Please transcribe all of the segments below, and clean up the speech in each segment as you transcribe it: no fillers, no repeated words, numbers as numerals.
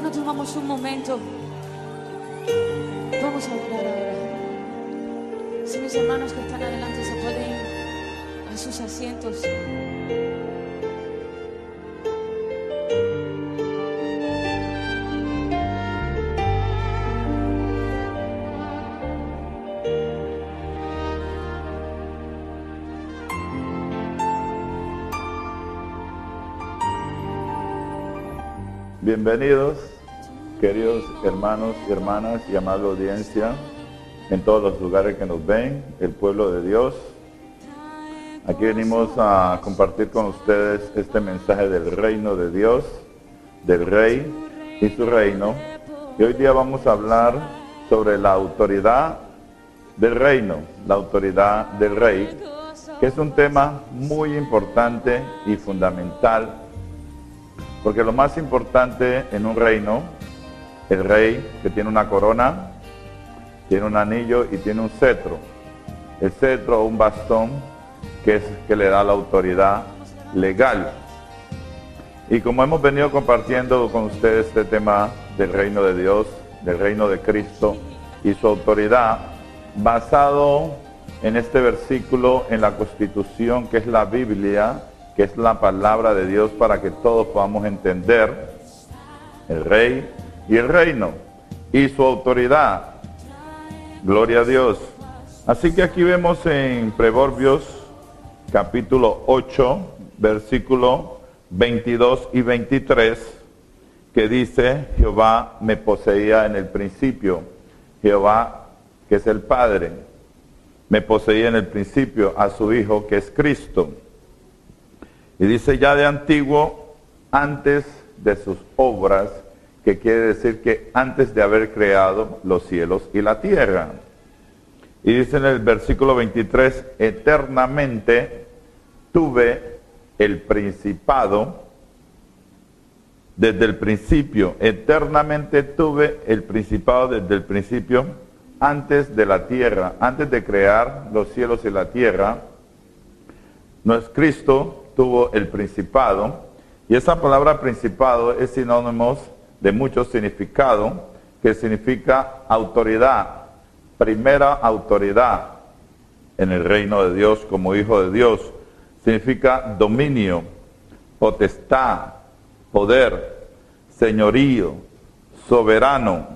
no tomamos un momento? Vamos a orar ahora. Si mis hermanos que están adelante se pueden ir a sus asientos. Bienvenidos, queridos hermanos y hermanas y amable audiencia en todos los lugares que nos ven, el pueblo de Dios. Aquí venimos a compartir con ustedes este mensaje del reino de Dios, del Rey y su reino. Y hoy día vamos a hablar sobre la autoridad del reino, la autoridad del Rey, que es un tema muy importante y fundamental. Porque lo más importante en un reino, el rey que tiene una corona, tiene un anillo y tiene un cetro. El cetro o un bastón que es que le da la autoridad legal. Y como hemos venido compartiendo con ustedes este tema del reino de Dios, del reino de Cristo y su autoridad, basado en este versículo en la Constitución que es la Biblia, que es la palabra de Dios para que todos podamos entender el rey y el reino y su autoridad. Gloria a Dios. Así que aquí vemos en Proverbios capítulo 8, versículo 22 y 23, que dice: Jehová me poseía en el principio. Jehová, que es el Padre, me poseía en el principio a su Hijo, que es Cristo. Y dice ya de antiguo, antes de sus obras, que quiere decir que antes de haber creado los cielos y la tierra. Y dice en el versículo 23, eternamente tuve el principado desde el principio. Eternamente tuve el principado desde el principio, antes de la tierra, antes de crear los cielos y la tierra. No es Cristo tuvo el principado, y esa palabra principado es sinónimo de mucho significado, que significa autoridad, primera autoridad en el reino de Dios como hijo de Dios. Significa dominio, potestad, poder, señorío, soberano,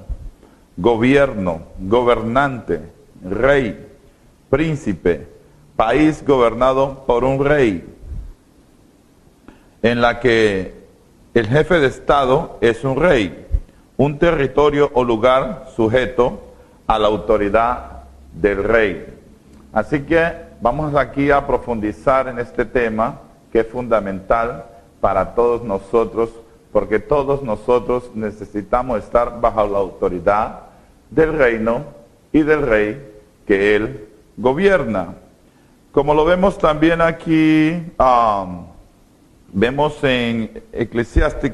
gobierno, gobernante, rey, príncipe, país gobernado por un rey, en la que el jefe de Estado es un rey, un territorio o lugar sujeto a la autoridad del rey. Así que vamos aquí a profundizar en este tema que es fundamental para todos nosotros, porque todos nosotros necesitamos estar bajo la autoridad del reino y del rey que él gobierna. Como lo vemos también aquí, vemos en Eclesiastés,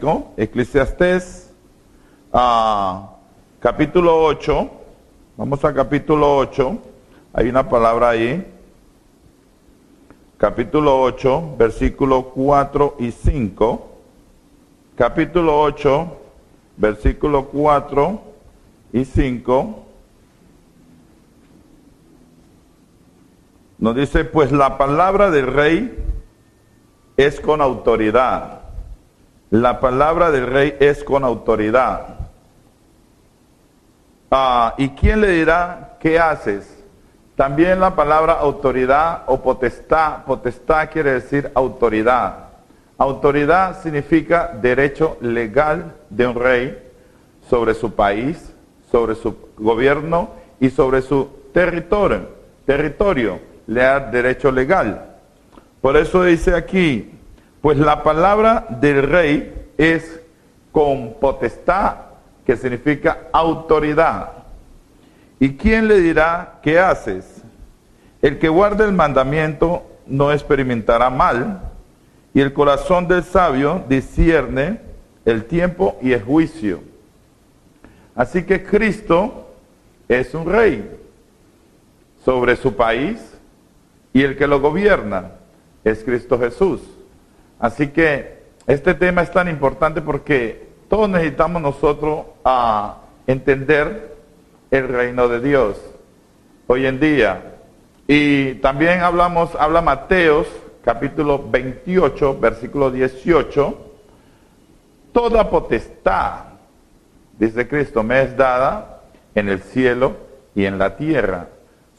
capítulo 8, vamos a capítulo 8, hay una palabra ahí, capítulo 8, versículo 4 y 5, capítulo 8, versículo 4 y 5, nos dice: pues la palabra del rey es con autoridad. La palabra del rey es con autoridad. ¿Y quién le dirá qué haces? También la palabra autoridad o potestad. Potestad quiere decir autoridad. Autoridad significa derecho legal de un rey sobre su país, sobre su gobierno y sobre su territorio. Le da derecho legal. Por eso dice aquí, pues la palabra del rey es con potestad, que significa autoridad. ¿Y quién le dirá qué haces? El que guarda el mandamiento no experimentará mal, y el corazón del sabio discierne el tiempo y el juicio. Así que Cristo es un rey sobre su país, y el que lo gobierna es Cristo Jesús. Así que este tema es tan importante porque todos necesitamos nosotros entender el reino de Dios hoy en día. Y también habla Mateos, capítulo 28, versículo 18. Toda potestad, dice Cristo, me es dada en el cielo y en la tierra.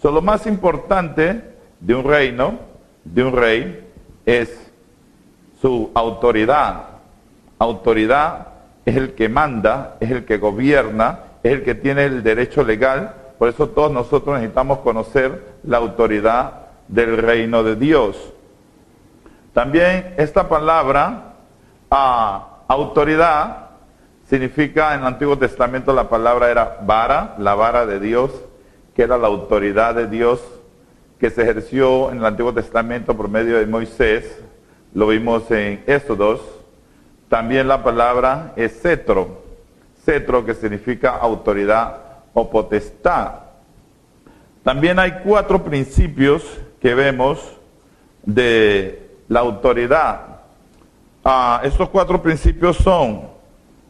Lo más importante de un reino, de un rey, es su autoridad. Autoridad es el que manda, es el que gobierna, es el que tiene el derecho legal. Por eso todos nosotros necesitamos conocer la autoridad del reino de Dios. También esta palabra, autoridad, significa en el Antiguo Testamento la palabra era vara, la vara de Dios, que era la autoridad de Dios que se ejerció en el Antiguo Testamento por medio de Moisés. Lo vimos en Éxodos. También la palabra es cetro, cetro que significa autoridad o potestad. También hay 4 principios que vemos de la autoridad. Estos 4 principios son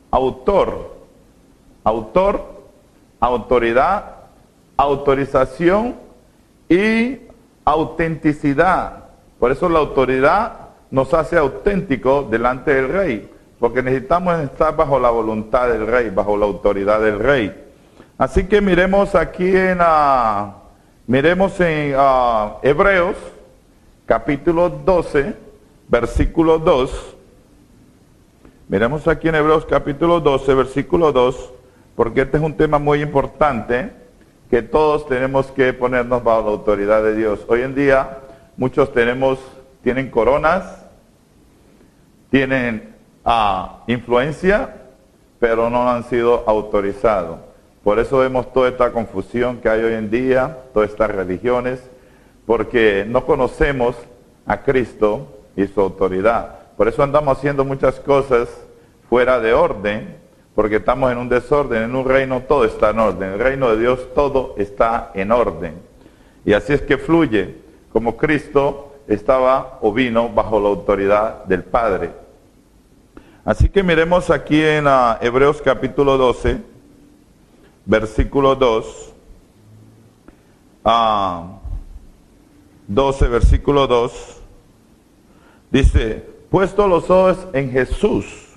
autor, autoridad, autorización y autenticidad. Por eso la autoridad nos hace auténticos delante del rey, porque necesitamos estar bajo la voluntad del rey, bajo la autoridad del rey. Así que miremos aquí en Hebreos, capítulo 12, versículo 2. Miremos aquí en Hebreos capítulo 12, versículo 2, porque este es un tema muy importante, que todos tenemos que ponernos bajo la autoridad de Dios. Hoy en día muchos tienen coronas, tienen influencia, pero no han sido autorizados. Por eso vemos toda esta confusión que hay hoy en día, todas estas religiones, porque no conocemos a Cristo y su autoridad. Por eso andamos haciendo muchas cosas fuera de orden, porque estamos en un desorden. En un reino todo está en orden. En el reino de Dios todo está en orden. Y así es que fluye, como Cristo estaba o vino bajo la autoridad del Padre. Así que miremos aquí en Hebreos capítulo 12, versículo 2. 12, versículo 2. Dice: puesto los ojos en Jesús,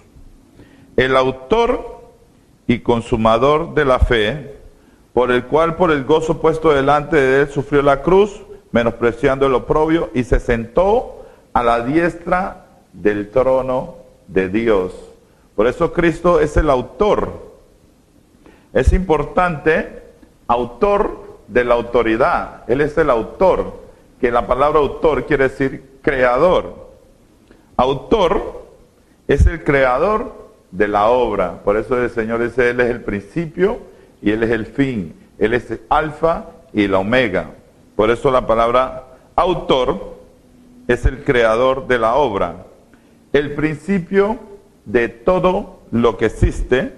el autor y consumador de la fe, por el cual por el gozo puesto delante de él sufrió la cruz, menospreciando el oprobio, y se sentó a la diestra del trono de Dios. Por eso Cristo es el autor. Es importante, autor de la autoridad. Él es el autor, que la palabra autor quiere decir creador. Autor es el creador de la obra. Por eso el Señor dice: Él es el principio y Él es el fin. Él es el alfa y la omega. Por eso la palabra autor es el creador de la obra. El principio de todo lo que existe.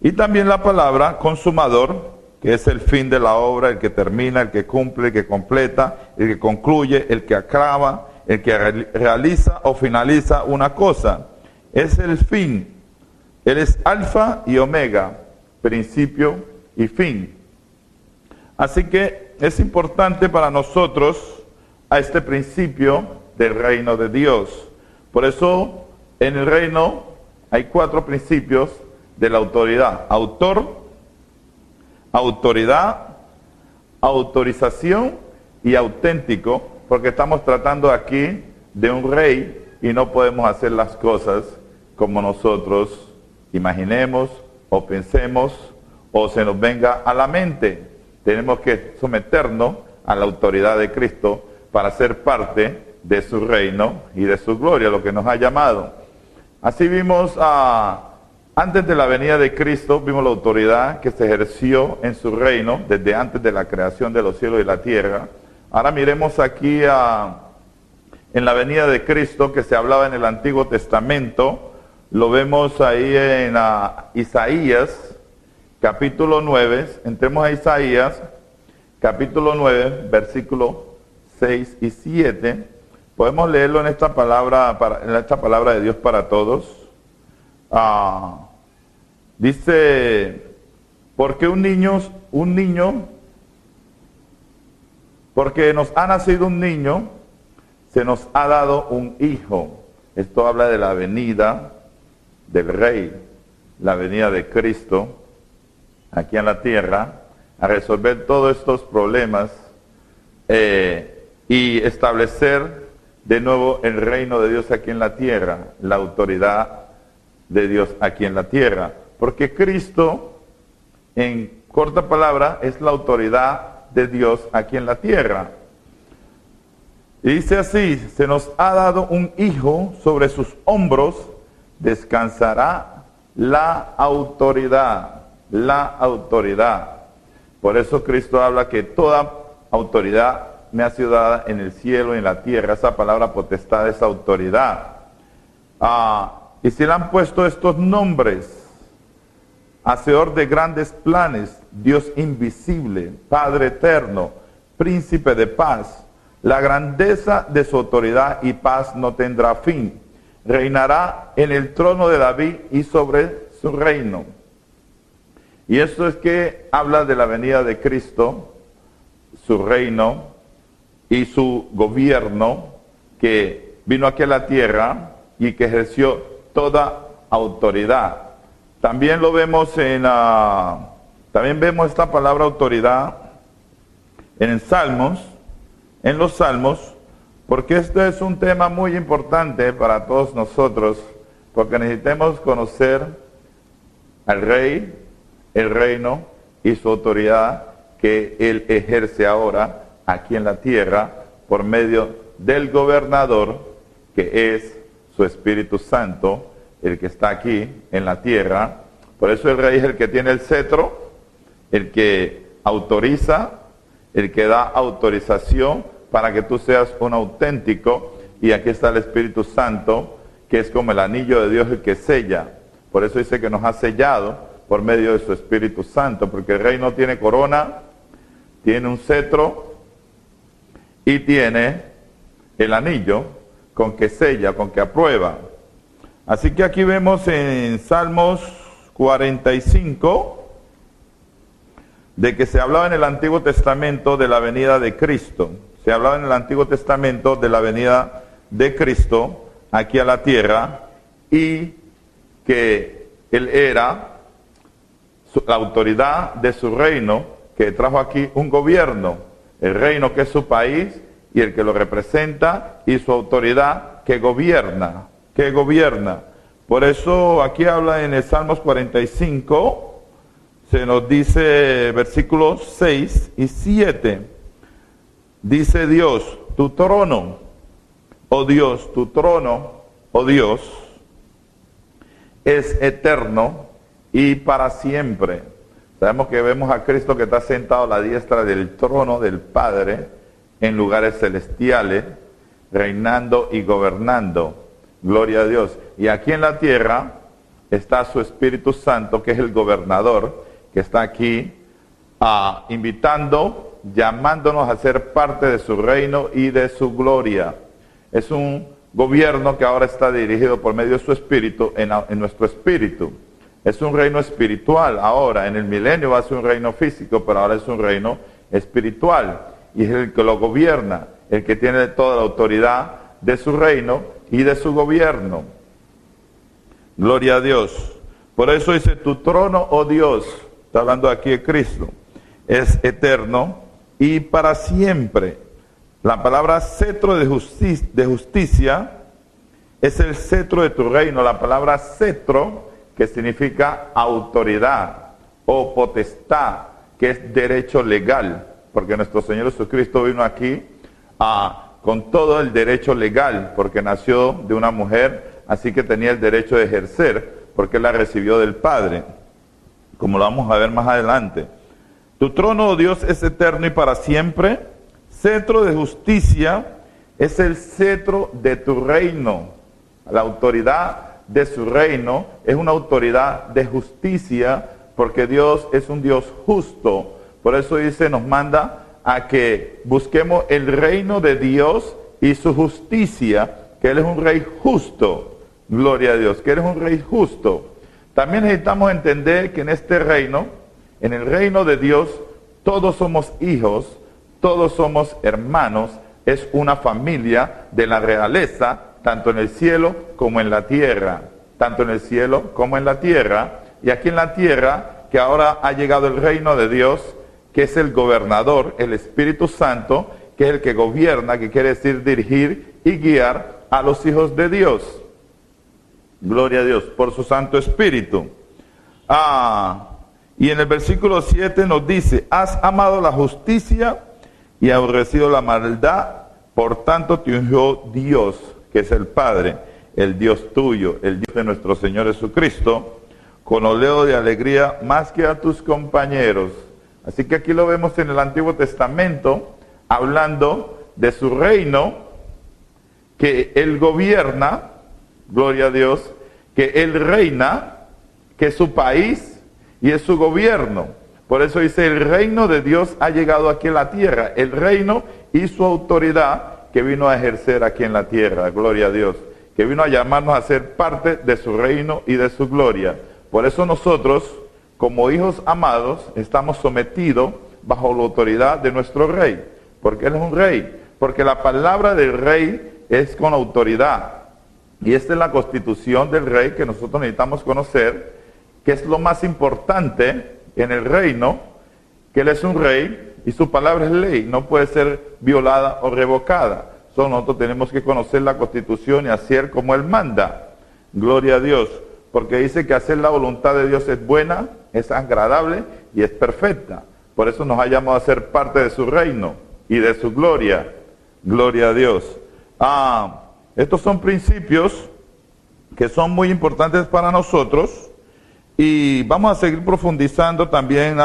Y también la palabra consumador, que es el fin de la obra, el que termina, el que cumple, el que completa, el que concluye, el que acaba, el que realiza o finaliza una cosa. Es el fin. Él es alfa y omega, principio y fin. Así que es importante para nosotros a este principio del reino de Dios. Por eso en el reino hay 4 principios de la autoridad: autor, autoridad, autorización y auténtico, porque estamos tratando aquí de un rey y no podemos hacer las cosas como nosotros imaginemos o pensemos o se nos venga a la mente. Tenemos que someternos a la autoridad de Cristo para ser parte de su reino y de su gloria, lo que nos ha llamado. Así vimos antes de la venida de Cristo, vimos la autoridad que se ejerció en su reino desde antes de la creación de los cielos y la tierra. Ahora miremos aquí en la venida de Cristo, que se hablaba en el Antiguo Testamento. Lo vemos ahí en Isaías, capítulo 9. Entremos a Isaías, capítulo 9, versículos 6 y 7. Podemos leerlo en esta palabra de Dios para todos. Dice, porque porque nos ha nacido un niño, se nos ha dado un hijo. Esto habla de la venida del Rey, la venida de Cristo aquí en la tierra, a resolver todos estos problemas y establecer de nuevo el reino de Dios aquí en la tierra, la autoridad de Dios aquí en la tierra. Porque Cristo, en corta palabra, es la autoridad de Dios aquí en la tierra. Y dice así, se nos ha dado un hijo, sobre sus hombros descansará la autoridad, la autoridad. Por eso Cristo habla que toda autoridad me ha sido dada en el cielo y en la tierra. Esa palabra potestad es autoridad. Y se le han puesto estos nombres: hacedor de grandes planes, Dios invisible, Padre eterno, príncipe de paz. La grandeza de su autoridad y paz no tendrá fin. Reinará en el trono de David y sobre su reino. Y esto es que habla de la venida de Cristo, su reino y su gobierno, que vino aquí a la tierra y que ejerció toda autoridad. También lo vemos también vemos esta palabra autoridad en los Salmos, porque este es un tema muy importante para todos nosotros, porque necesitamos conocer al Rey, el reino y su autoridad que Él ejerce ahora aquí en la tierra por medio del gobernador, que es su Espíritu Santo, el que está aquí en la tierra. Por eso el Rey es el que tiene el cetro, el que autoriza, el que da autorización para que tú seas un auténtico. Y aquí está el Espíritu Santo, que es como el anillo de Dios, el que sella. Por eso dice que nos ha sellado por medio de su Espíritu Santo, porque el Rey no tiene corona, tiene un cetro y tiene el anillo con que sella, con que aprueba. Así que aquí vemos en Salmos 45 de que se hablaba en el Antiguo Testamento de la venida de Cristo. Se hablaba en el Antiguo Testamento de la venida de Cristo aquí a la tierra, y que Él era la autoridad de su reino, que trajo aquí un gobierno, el reino que es su país y el que lo representa, y su autoridad que gobierna, Por eso aquí habla en el Salmos 45, se nos dice versículos 6 y 7. Dice Dios, tu trono, oh Dios, tu trono, oh Dios, es eterno y para siempre. Sabemos que vemos a Cristo que está sentado a la diestra del trono del Padre en lugares celestiales, reinando y gobernando. Gloria a Dios. Y aquí en la tierra está su Espíritu Santo, que es el gobernador, que está aquí invitando, llamándonos a ser parte de su reino y de su gloria. Es un gobierno que ahora está dirigido por medio de su Espíritu en nuestro espíritu. Es un reino espiritual ahora. En el milenio va a ser un reino físico, pero ahora es un reino espiritual. Y es el que lo gobierna, el que tiene toda la autoridad de su reino y de su gobierno. Gloria a Dios. Por eso dice, tu trono, oh Dios, está hablando aquí de Cristo, es eterno y para siempre. La palabra cetro de justicia es el cetro de tu reino. La palabra cetro, que significa autoridad o potestad, que es derecho legal, porque nuestro Señor Jesucristo vino aquí con todo el derecho legal, porque nació de una mujer, así que tenía el derecho de ejercer, porque la recibió del Padre, como lo vamos a ver más adelante. Tu trono, oh Dios, es eterno y para siempre. Cetro de justicia es el cetro de tu reino. La autoridad de su reino es una autoridad de justicia, porque Dios es un Dios justo. Por eso dice, nos manda a que busquemos el reino de Dios y su justicia, que Él es un rey justo. Gloria a Dios, que Él es un rey justo. También necesitamos entender que en este reino, en el reino de Dios, todos somos hijos, todos somos hermanos, es una familia de la realeza, tanto en el cielo como en la tierra, tanto en el cielo como en la tierra, y aquí en la tierra, que ahora ha llegado el reino de Dios, que es el gobernador, el Espíritu Santo, que es el que gobierna, que quiere decir dirigir y guiar a los hijos de Dios. Gloria a Dios, por su Santo Espíritu. Y en el versículo 7 nos dice, has amado la justicia y aborrecido la maldad, por tanto te ungió Dios, que es el Padre, el Dios tuyo, el Dios de nuestro Señor Jesucristo, con oleo de alegría más que a tus compañeros. Así que aquí lo vemos en el Antiguo Testamento, hablando de su reino, que Él gobierna, gloria a Dios, que Él reina, que es su país y es su gobierno. Por eso dice, el reino de Dios ha llegado aquí en la tierra, el reino y su autoridad que vino a ejercer aquí en la tierra, gloria a Dios, que vino a llamarnos a ser parte de su reino y de su gloria. Por eso nosotros, como hijos amados, estamos sometidos bajo la autoridad de nuestro rey, porque Él es un rey, porque la palabra del rey es con autoridad, y esta es la constitución del rey que nosotros necesitamos conocer, que es lo más importante en el reino, que Él es un rey, y su palabra es ley, no puede ser violada o revocada. Solo nosotros tenemos que conocer la constitución y hacer como Él manda, gloria a Dios, porque dice que hacer la voluntad de Dios es buena, es agradable y es perfecta. Por eso nos ha llamado a ser parte de su reino y de su gloria. Gloria a Dios. Estos son principios que son muy importantes para nosotros y vamos a seguir profundizando también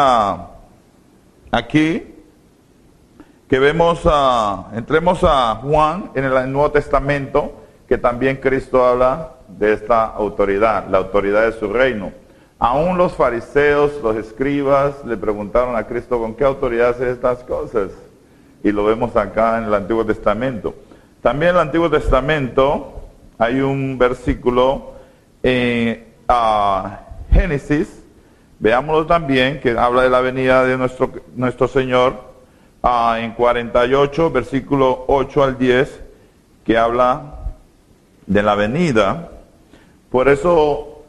aquí, que vemos, entremos a Juan en el Nuevo Testamento, que también Cristo habla de esta autoridad, la autoridad de su reino. Aún los fariseos, los escribas, le preguntaron a Cristo, ¿con qué autoridad hace estas cosas? Y lo vemos acá en el Antiguo Testamento. También en el Antiguo Testamento hay un versículo en Génesis, veámoslo también, que habla de la venida de nuestro Señor, en 48, versículo 8 al 10, que habla de la venida. Por eso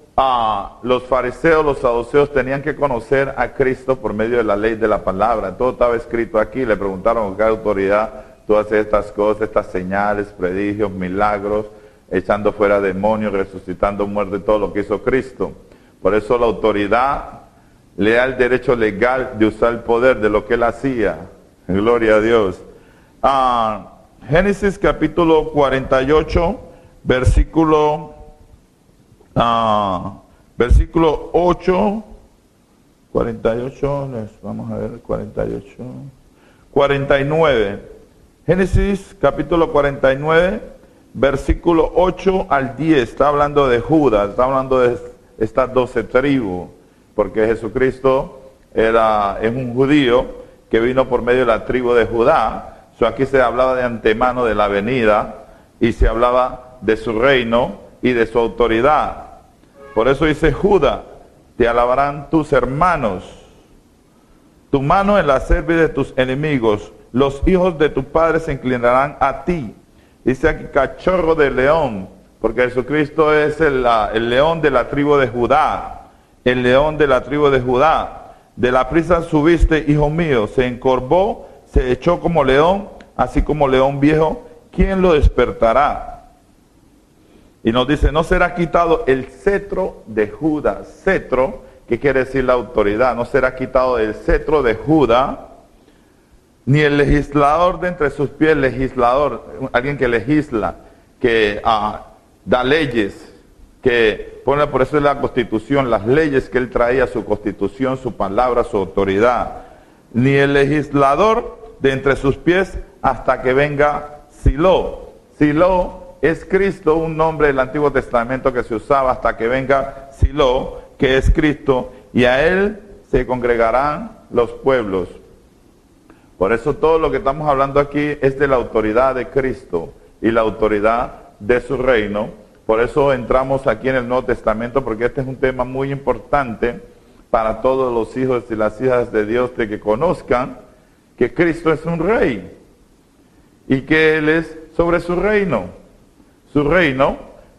los fariseos, los saduceos tenían que conocer a Cristo por medio de la ley de la palabra. Todo estaba escrito aquí. Le preguntaron con qué autoridad tú haces estas cosas, estas señales, prodigios, milagros, echando fuera demonios, resucitando muertos, todo lo que hizo Cristo. Por eso la autoridad le da el derecho legal de usar el poder de lo que Él hacía. Gloria a Dios. Génesis capítulo 48, versículo 8, 48, vamos a ver, 48, 49. Génesis capítulo 49, versículo 8 al 10, está hablando de Judas, está hablando de estas 12 tribus, porque Jesucristo es un judío que vino por medio de la tribu de Judá. Aquí se hablaba de antemano de la venida y se hablaba de su reino y de su autoridad. Por eso dice Judá, te alabarán tus hermanos, tu mano en la cerviz de tus enemigos, los hijos de tu padre se inclinarán a ti. Dice aquí cachorro de león, porque Jesucristo es el león de la tribu de Judá, el león de la tribu de Judá. De la prisa subiste, hijo mío, se encorvó, se echó como león, así como león viejo, ¿quién lo despertará? Y nos dice, no será quitado el cetro de Judá. Cetro, ¿qué quiere decir la autoridad? No será quitado el cetro de Judá, ni el legislador de entre sus pies, legislador, alguien que legisla, que da leyes, que pone, por eso es la constitución, las leyes que él traía, su constitución, su palabra, su autoridad. Ni el legislador de entre sus pies hasta que venga Silo. Silo es Cristo, un nombre del Antiguo Testamento que se usaba hasta que venga Silo, que es Cristo, y a él se congregarán los pueblos. Por eso todo lo que estamos hablando aquí es de la autoridad de Cristo y la autoridad de su reino. Por eso entramos aquí en el Nuevo Testamento, porque este es un tema muy importante para todos los hijos y las hijas de Dios, de que conozcan que Cristo es un rey y que Él es sobre su reino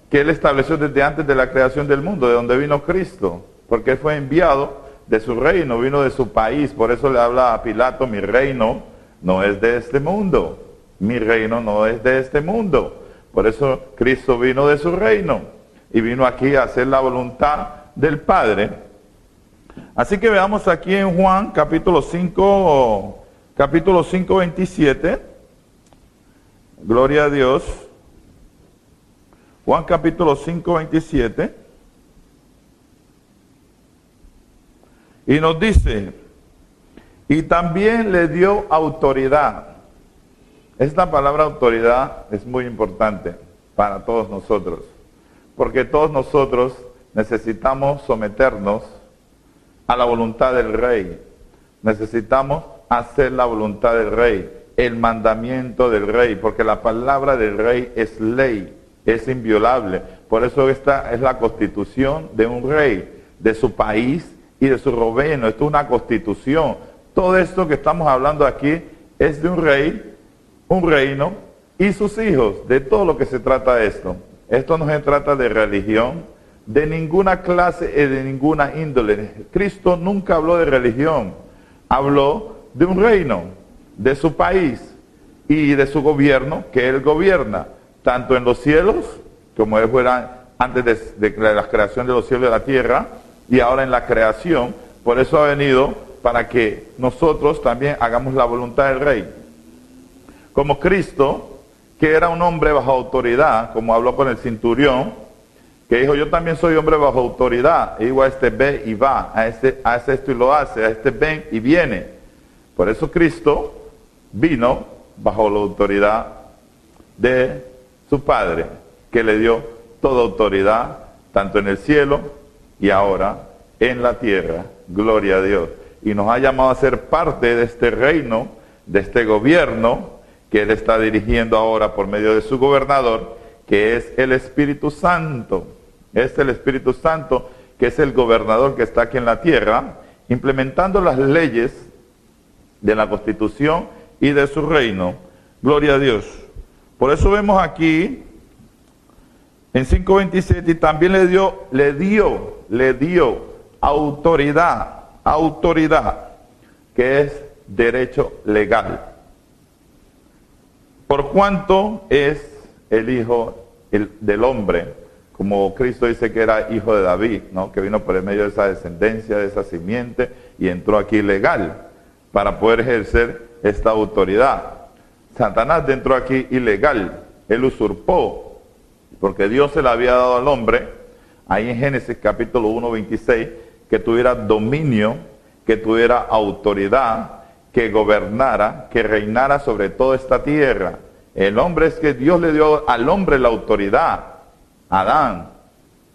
que Él estableció desde antes de la creación del mundo, de donde vino Cristo, porque Él fue enviado de su reino, vino de su país. Por eso le habla a Pilato: mi reino no es de este mundo, mi reino no es de este mundo. Por eso Cristo vino de su reino y vino aquí a hacer la voluntad del Padre. Así que veamos aquí en Juan capítulo 5, 27. Gloria a Dios. Juan capítulo 5, 27. Y nos dice: y también le dio autoridad. Esta palabra autoridad es muy importante para todos nosotros, porque todos nosotros necesitamos someternos a la voluntad del Rey. Necesitamos hacer la voluntad del Rey, el mandamiento del Rey, porque la palabra del Rey es ley, es inviolable. Por eso esta es la constitución de un rey, de su país y de su reino. Esto es una constitución. Todo esto que estamos hablando aquí es de un rey, un reino y sus hijos. De todo lo que se trata de esto. Esto no se trata de religión, de ninguna clase y de ninguna índole. Cristo nunca habló de religión. Habló de un reino, de su país y de su gobierno, que Él gobierna, tanto en los cielos, como Él fuera antes de la creación de los cielos y de la tierra, y ahora en la creación. Por eso ha venido para que nosotros también hagamos la voluntad del Rey. Como Cristo, que era un hombre bajo autoridad, como habló con el centurión, que dijo: yo también soy hombre bajo autoridad, y digo a este ve y va, a este hace esto y lo hace, a este ven y viene. Por eso Cristo vino bajo la autoridad de su Padre, que le dio toda autoridad, tanto en el cielo y ahora en la tierra. Gloria a Dios. Y nos ha llamado a ser parte de este reino, de este gobierno que Él está dirigiendo ahora por medio de su gobernador, que es el Espíritu Santo. Es el Espíritu Santo, que es el gobernador que está aquí en la tierra, implementando las leyes de la Constitución y de su reino. Gloria a Dios. Por eso vemos aquí en 5:27, y también le dio autoridad, que es derecho legal. Por cuanto es el Hijo del hombre, como Cristo dice que era hijo de David, ¿no? Que vino por el medio de esa descendencia, de esa simiente, y entró aquí legal para poder ejercer esta autoridad. Satanás entró aquí ilegal, él usurpó, porque Dios se le había dado al hombre, ahí en Génesis capítulo 1, 26, que tuviera dominio, que tuviera autoridad, que gobernara, que reinara sobre toda esta tierra. El hombre es que Dios le dio al hombre la autoridad. Adán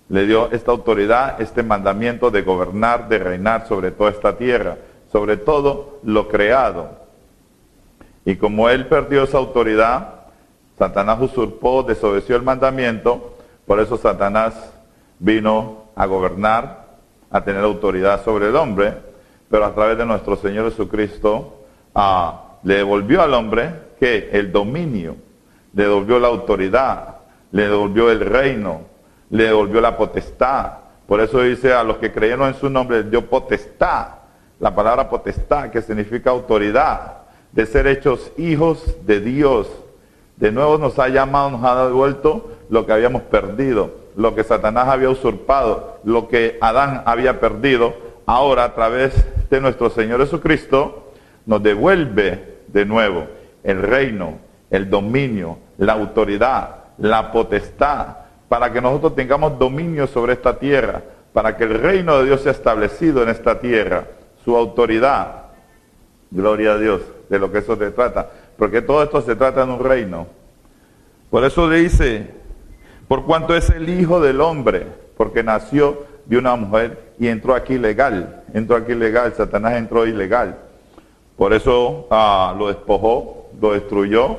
le dio esta autoridad, este mandamiento de gobernar, de reinar sobre toda esta tierra, sobre todo lo creado. Y como él perdió esa autoridad, Satanás usurpó, desobedeció el mandamiento. Por eso Satanás vino a gobernar, a tener autoridad sobre el hombre, pero a través de nuestro Señor Jesucristo le devolvió al hombre que el dominio, le devolvió la autoridad, le devolvió el reino, le devolvió la potestad. Por eso dice: a los que creyeron en su nombre les dio potestad. La palabra potestad, que significa autoridad, de ser hechos hijos de Dios. De nuevo nos ha llamado, nos ha devuelto lo que habíamos perdido, lo que Satanás había usurpado, lo que Adán había perdido. Ahora, a través de nuestro Señor Jesucristo, nos devuelve de nuevo el reino, el dominio, la autoridad, la potestad, para que nosotros tengamos dominio sobre esta tierra, para que el reino de Dios sea establecido en esta tierra, su autoridad. Gloria a Dios, de lo que eso se trata, porque todo esto se trata de un reino. Por eso le dice: por cuanto es el Hijo del hombre, porque nació de una mujer y entró aquí ilegal, Satanás entró ilegal. Por eso lo despojó, lo destruyó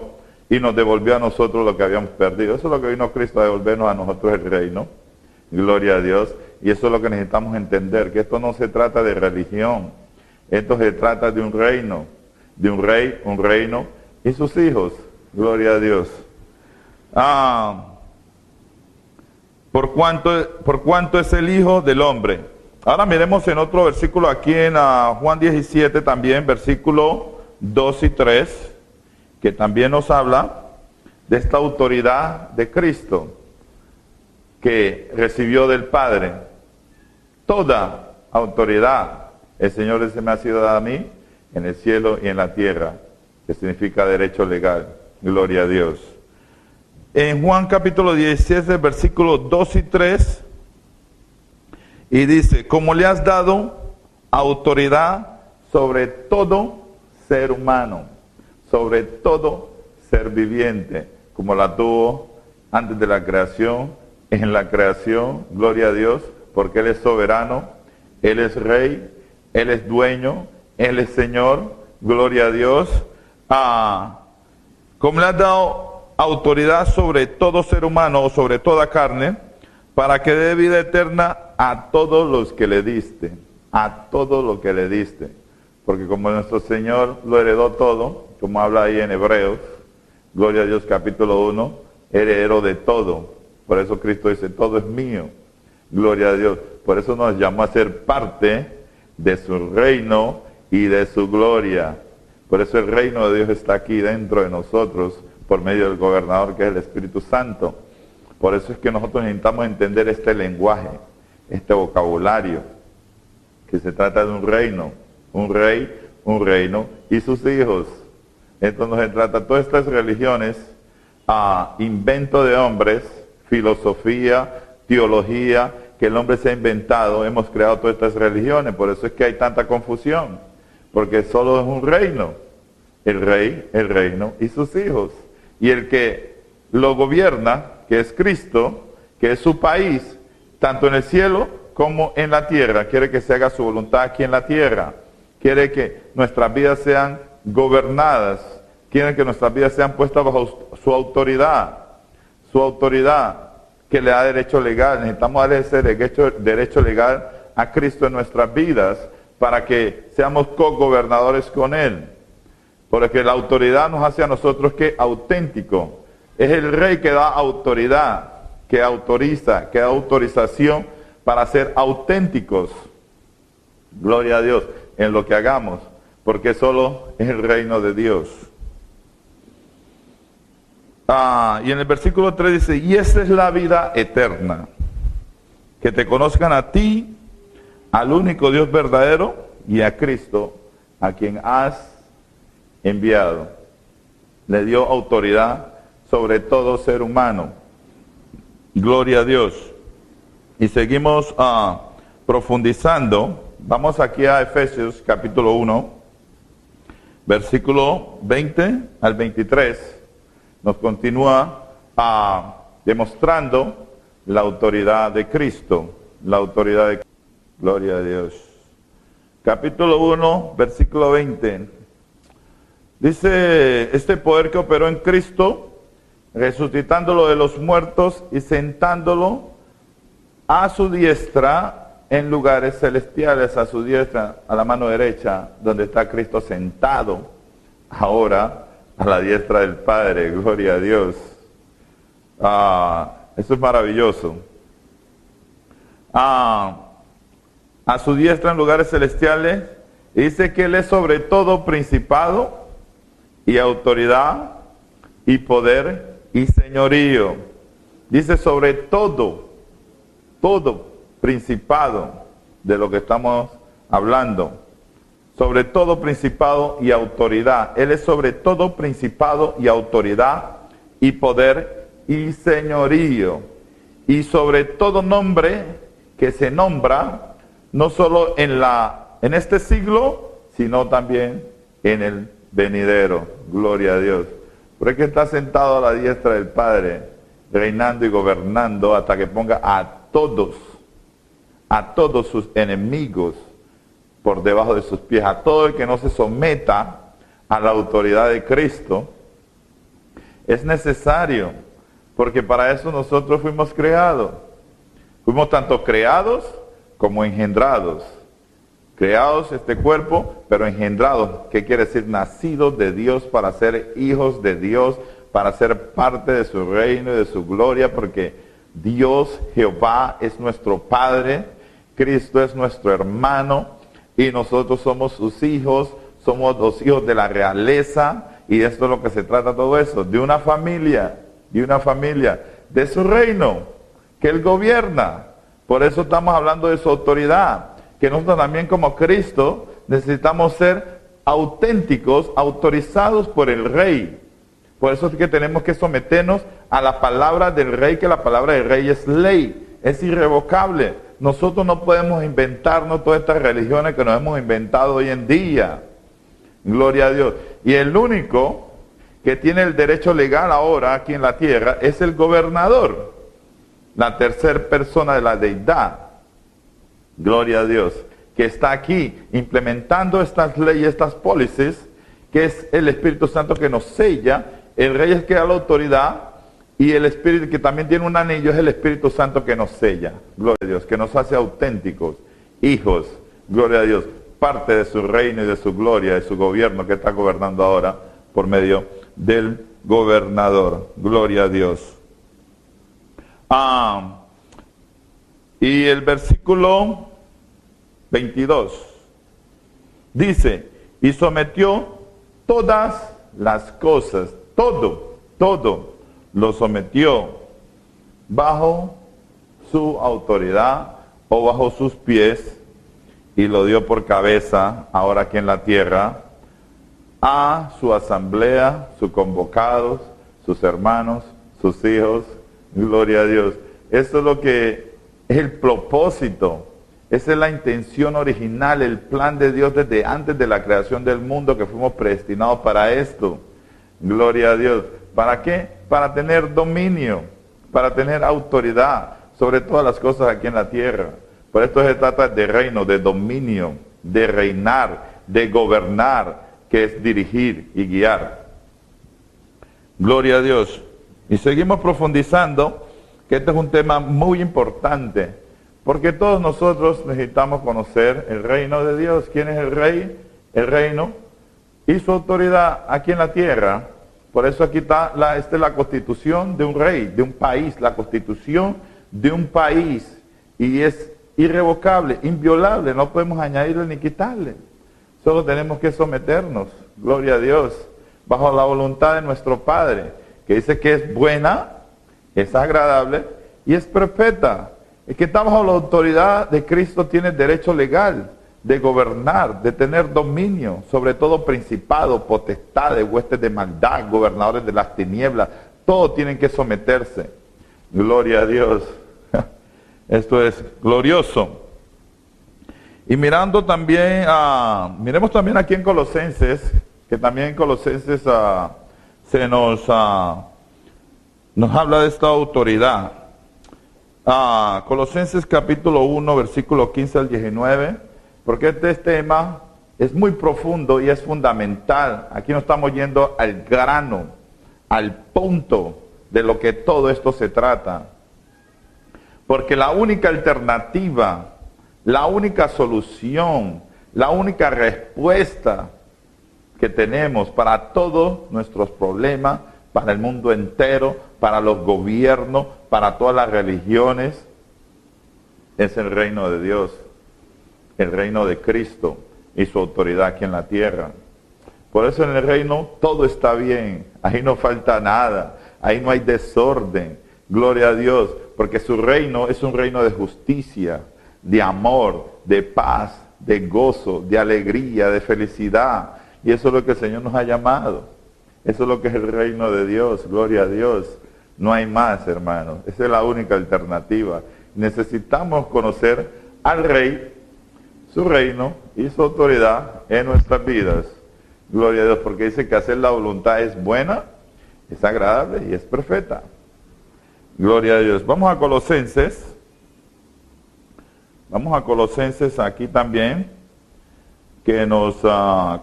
y nos devolvió a nosotros lo que habíamos perdido. Eso es lo que vino Cristo, a devolvernos a nosotros el reino. Gloria a Dios. Y eso es lo que necesitamos entender, que esto no se trata de religión. Esto se trata de un reino, de un rey, un reino y sus hijos. Gloria a Dios. ¿Por cuánto es el Hijo del Hombre? Ahora miremos en otro versículo aquí en Juan 17 también, versículo 2 y 3, que también nos habla de esta autoridad de Cristo que recibió del Padre. Toda autoridad, el Señor dice, me ha sido dada a mí en el cielo y en la tierra, que significa derecho legal. Gloria a Dios. En Juan capítulo 17, versículos 2 y 3, y dice, como le has dado autoridad sobre todo ser humano, sobre todo ser viviente, como la tuvo antes de la creación, en la creación, gloria a Dios, porque Él es soberano, Él es rey, Él es dueño, Él es Señor, gloria a Dios. Como le has dado autoridad sobre todo ser humano o sobre toda carne, para que dé vida eterna a todos los que le diste, a todo lo que le diste. Porque como nuestro Señor lo heredó todo, como habla ahí en Hebreos, gloria a Dios capítulo 1, heredero de todo. Por eso Cristo dice, todo es mío, gloria a Dios. Por eso nos llamó a ser parte de su reino y de su gloria. Por eso el reino de Dios está aquí dentro de nosotros, por medio del gobernador que es el Espíritu Santo. Por eso es que nosotros necesitamos entender este lenguaje, este vocabulario, que se trata de un reino, un rey, un reino y sus hijos. Entonces no se trata de todas estas religiones, invento de hombres, filosofía, teología, que el hombre se ha inventado. Hemos creado todas estas religiones, por eso es que hay tanta confusión, porque solo es un reino, el rey, el reino y sus hijos. Y el que lo gobierna, que es Cristo, que es su país, tanto en el cielo como en la tierra, quiere que se haga su voluntad aquí en la tierra, quiere que nuestras vidas sean gobernadas, quiere que nuestras vidas sean puestas bajo su autoridad que le da derecho legal. Necesitamos darle ese derecho legal a Cristo en nuestras vidas para que seamos co-gobernadores con Él. Porque la autoridad nos hace a nosotros que auténticos. Es el rey que da autoridad, que autoriza, que da autorización para ser auténticos. Gloria a Dios en lo que hagamos, porque solo es el reino de Dios. Y en el versículo 3 dice, y esta es la vida eterna, que te conozcan a ti, al único Dios verdadero, y a Cristo, a quien has enviado. Le dio autoridad sobre todo ser humano. Gloria a Dios. Y seguimos profundizando. Vamos aquí a Efesios capítulo 1, versículo 20 al 23. Nos continúa demostrando la autoridad de Cristo. La autoridad de Cristo. Gloria a Dios. Capítulo 1, versículo 20. Dice, este poder que operó en Cristo, resucitándolo de los muertos y sentándolo a su diestra en lugares celestiales, a su diestra, a la mano derecha, donde está Cristo sentado, ahora a la diestra del Padre. Gloria a Dios. Eso es maravilloso. A su diestra en lugares celestiales, y dice que Él es sobre todo principado y autoridad y poder y señorío. Dice sobre todo principado de lo que estamos hablando. Sobre todo principado y autoridad. Él es sobre todo principado y autoridad y poder y señorío. Y sobre todo nombre que se nombra, no solo en este siglo, sino también en el venidero. Gloria a Dios. Porque que está sentado a la diestra del Padre, reinando y gobernando hasta que ponga a todos sus enemigos por debajo de sus pies. A todo el que no se someta a la autoridad de Cristo, Es necesario, porque para eso nosotros fuimos creados. Fuimos tanto creados como engendrados. Creados este cuerpo, pero engendrados. ¿Qué quiere decir? Nacidos de Dios para ser hijos de Dios, para ser parte de su reino y de su gloria, porque Dios, Jehová, es nuestro Padre, Cristo es nuestro hermano, y nosotros somos sus hijos, somos los hijos de la realeza, y de esto es lo que se trata todo eso, de una familia, de su reino, que Él gobierna. Por eso estamos hablando de su autoridad, que nosotros también como Cristo necesitamos ser auténticos, autorizados por el Rey. Por eso es que tenemos que someternos a la palabra del Rey, que la palabra del Rey es ley, es irrevocable. Nosotros no podemos inventarnos todas estas religiones que nos hemos inventado hoy en día. Gloria a Dios. Y el único que tiene el derecho legal ahora aquí en la tierra es el gobernador, la tercera persona de la deidad. Gloria a Dios, que está aquí implementando estas leyes, estas policies, que es el Espíritu Santo que nos sella. El Rey es que da la autoridad, y el Espíritu que también tiene un anillo es el Espíritu Santo que nos sella. Gloria a Dios, que nos hace auténticos, hijos, gloria a Dios, parte de su reino y de su gloria, de su gobierno que está gobernando ahora por medio del gobernador. Gloria a Dios. Y el versículo 22 dice, y sometió todas las cosas, todo lo sometió bajo su autoridad o bajo sus pies, y lo dio por cabeza ahora aquí en la tierra a su asamblea, sus convocados, sus hermanos, sus hijos. Gloria a Dios. Eso es lo que es el propósito. Esa es la intención original, el plan de Dios desde antes de la creación del mundo, que fuimos predestinados para esto. Gloria a Dios. ¿Para qué? Para tener dominio, para tener autoridad sobre todas las cosas aquí en la tierra. Por esto se trata de reino, de dominio, de reinar, de gobernar, que es dirigir y guiar. Gloria a Dios. Y seguimos profundizando, que este es un tema muy importante, porque todos nosotros necesitamos conocer el reino de Dios. ¿Quién es el Rey? El reino y su autoridad aquí en la tierra. Por eso aquí está esta es la constitución de un rey, de un país, la constitución de un país. Y es irrevocable, inviolable, no podemos añadirle ni quitarle. Solo tenemos que someternos, gloria a Dios, bajo la voluntad de nuestro Padre, que dice que es buena, es agradable y es perfecta. El que está bajo la autoridad de Cristo tiene derecho legal de gobernar, de tener dominio sobre todo principado, potestades, huestes de maldad, gobernadores de las tinieblas. Todos tienen que someterse. Gloria a Dios. Esto es glorioso. Y mirando también, miremos también aquí en Colosenses, que también en Colosenses se nos habla de esta autoridad. Colosenses capítulo 1, versículo 15 al 19, porque este tema es muy profundo y es fundamental. Aquí no estamos yendo al grano, al punto de lo que todo esto se trata. Porque la única alternativa, la única solución, la única respuesta que tenemos para todos nuestros problemas, para el mundo entero, para los gobiernos, para todas las religiones, es el reino de Dios, el reino de Cristo y su autoridad aquí en la tierra. Por eso en el reino todo está bien, ahí no falta nada, ahí no hay desorden, gloria a Dios, porque su reino es un reino de justicia, de amor, de paz, de gozo, de alegría, de felicidad. Y eso es lo que el Señor nos ha llamado. Eso es lo que es el reino de Dios, gloria a Dios. No hay más, hermanos. Esa es la única alternativa. Necesitamos conocer al Rey, su reino y su autoridad en nuestras vidas. Gloria a Dios, porque dice que hacer la voluntad es buena, es agradable y es perfecta. Gloria a Dios. Vamos a Colosenses. Vamos a Colosenses aquí también, que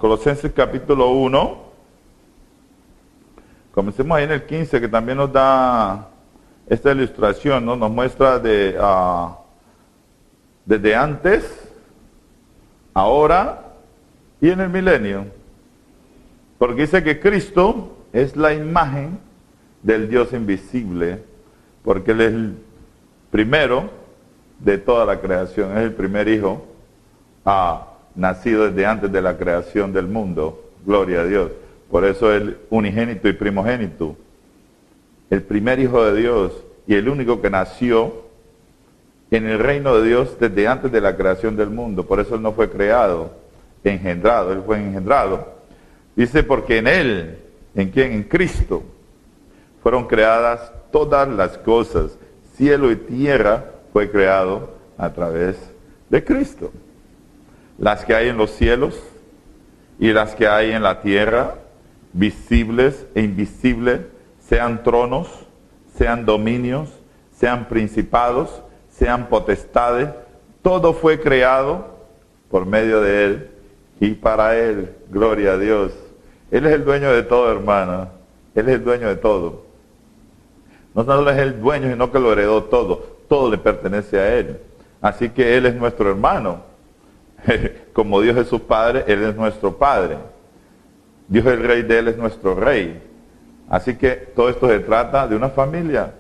Colosenses capítulo 1. Comencemos ahí en el 15, que también nos da esta ilustración, ¿no? Nos muestra desde antes, ahora y en el milenio. Porque dice que Cristo es la imagen del Dios invisible, porque Él es el primero de toda la creación, es el primer hijo nacido desde antes de la creación del mundo. Gloria a Dios. Por eso el unigénito y primogénito, el primer hijo de Dios y el único que nació en el reino de Dios desde antes de la creación del mundo. Por eso Él no fue creado, engendrado, Él fue engendrado. Dice, porque en Él, ¿en quién? En Cristo, fueron creadas todas las cosas. Cielo y tierra fue creado a través de Cristo. Las que hay en los cielos y las que hay en la tierra, visibles e invisibles, sean tronos, sean dominios, sean principados, sean potestades, todo fue creado por medio de Él y para Él. Gloria a Dios. Él es el dueño de todo, hermana. Él es el dueño de todo. No solo es el dueño, sino que lo heredó todo. Todo le pertenece a Él. Así que Él es nuestro hermano. Como Dios es su Padre, Él es nuestro Padre. Dios el Rey de Él es nuestro Rey. Así que todo esto se trata de una familia.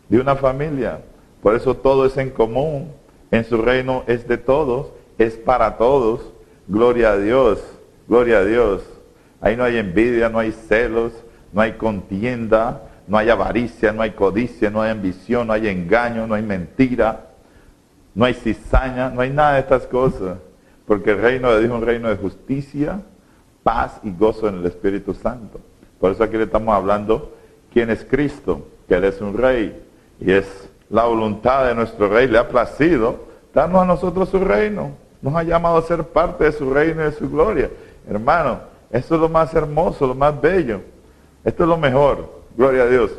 De una familia. Por eso todo es en común. En su reino es de todos. Es para todos. Gloria a Dios. Gloria a Dios. Ahí no hay envidia, no hay celos, no hay contienda, no hay avaricia, no hay codicia, no hay ambición, no hay engaño, no hay mentira, no hay cizaña, no hay nada de estas cosas. Porque el reino de Dios es un reino de justicia, paz y gozo en el Espíritu Santo. Por eso aquí le estamos hablando quién es Cristo, que Él es un rey. Y es la voluntad de nuestro rey, le ha placido darnos a nosotros su reino. Nos ha llamado a ser parte de su reino y de su gloria. Hermano, esto es lo más hermoso, lo más bello. Esto es lo mejor, gloria a Dios.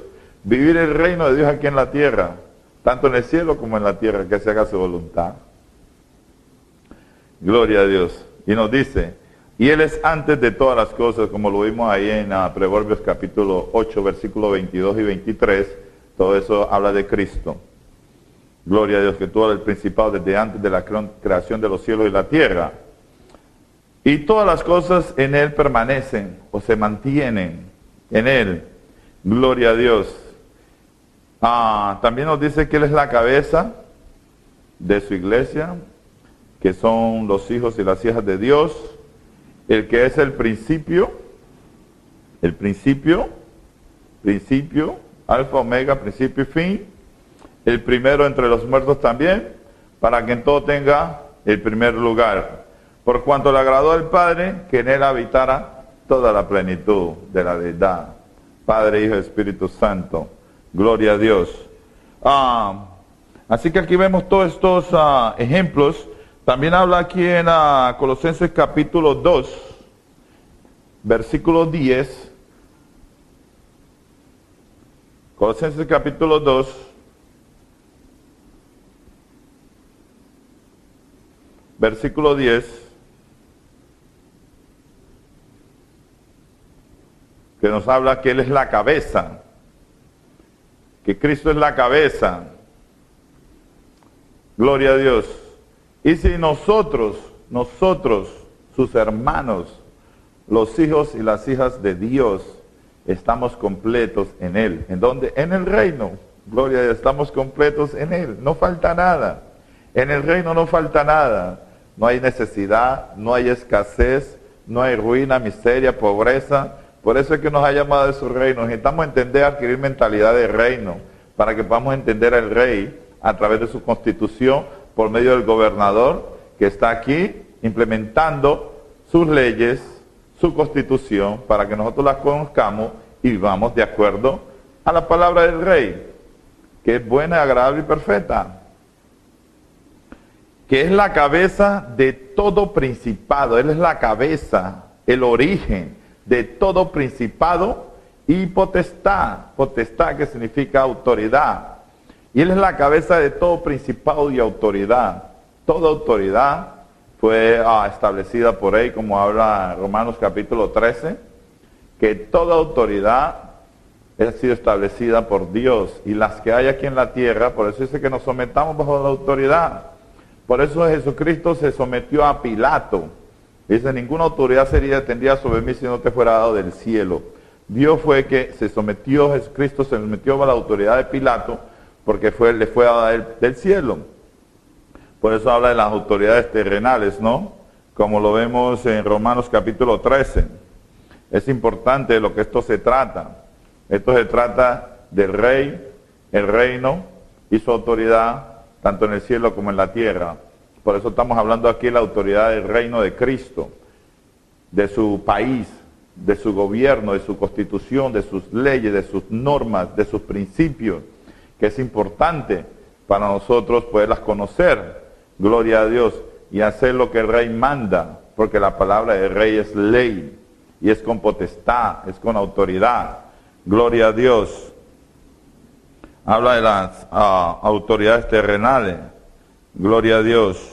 Vivir el reino de Dios aquí en la tierra, tanto en el cielo como en la tierra, que se haga su voluntad. Gloria a Dios. Y nos dice, y Él es antes de todas las cosas, como lo vimos ahí en Proverbios capítulo 8, versículos 22 y 23, todo eso habla de Cristo. Gloria a Dios, que todo el principado desde antes de la creación de los cielos y la tierra. Y todas las cosas en Él permanecen o se mantienen en Él. Gloria a Dios. También nos dice que Él es la cabeza de su iglesia, que son los hijos y las hijas de Dios, el que es el principio, alfa, omega, principio y fin, el primero entre los muertos también, para que en todo tenga el primer lugar. Por cuanto le agradó al Padre que en Él habitara toda la plenitud de la deidad. Padre, Hijo y Espíritu Santo. Gloria a Dios. Así que aquí vemos todos estos ejemplos. También habla aquí en Colosenses capítulo 2, versículo 10. Colosenses capítulo 2. Versículo 10. Que nos habla que Él es la cabeza, que Cristo es la cabeza. Gloria a Dios. Y si nosotros, sus hermanos, los hijos y las hijas de Dios, estamos completos en Él. ¿En dónde? En el reino. Gloria a Dios, estamos completos en Él. No falta nada. En el reino no falta nada. No hay necesidad, no hay escasez, no hay ruina, miseria, pobreza. Por eso es que nos ha llamado de su reino. Necesitamos entender, adquirir mentalidad de reino, para que podamos entender al rey a través de su constitución, por medio del gobernador que está aquí implementando sus leyes, su constitución, para que nosotros las conozcamos y vivamos de acuerdo a la palabra del rey, que es buena, agradable y perfecta. Que es la cabeza de todo principado. Él es la cabeza, el origen de todo principado y potestad. Potestad, que significa autoridad. Y Él es la cabeza de todo principado y autoridad. Toda autoridad fue establecida por Él, como habla Romanos capítulo 13, que toda autoridad ha sido establecida por Dios, y las que hay aquí en la tierra, por eso dice que nos sometamos bajo la autoridad. Por eso Jesucristo se sometió a Pilato. Dice, ninguna autoridad tendría sobre mí si no te fuera dado del cielo. Dios fue que se sometió, Jesucristo se sometió a la autoridad de Pilato, porque le fue dada del cielo. Por eso habla de las autoridades terrenales, ¿no? Como lo vemos en Romanos capítulo 13. Es importante de lo que esto se trata. Esto se trata del rey, el reino y su autoridad, tanto en el cielo como en la tierra. Por eso estamos hablando aquí de la autoridad del reino de Cristo, de su país, de su gobierno, de su constitución, de sus leyes, de sus normas, de sus principios, que es importante para nosotros poderlas conocer, gloria a Dios, y hacer lo que el rey manda, porque la palabra del rey es ley, y es con potestad, es con autoridad, gloria a Dios. Habla de las autoridades terrenales, gloria a Dios.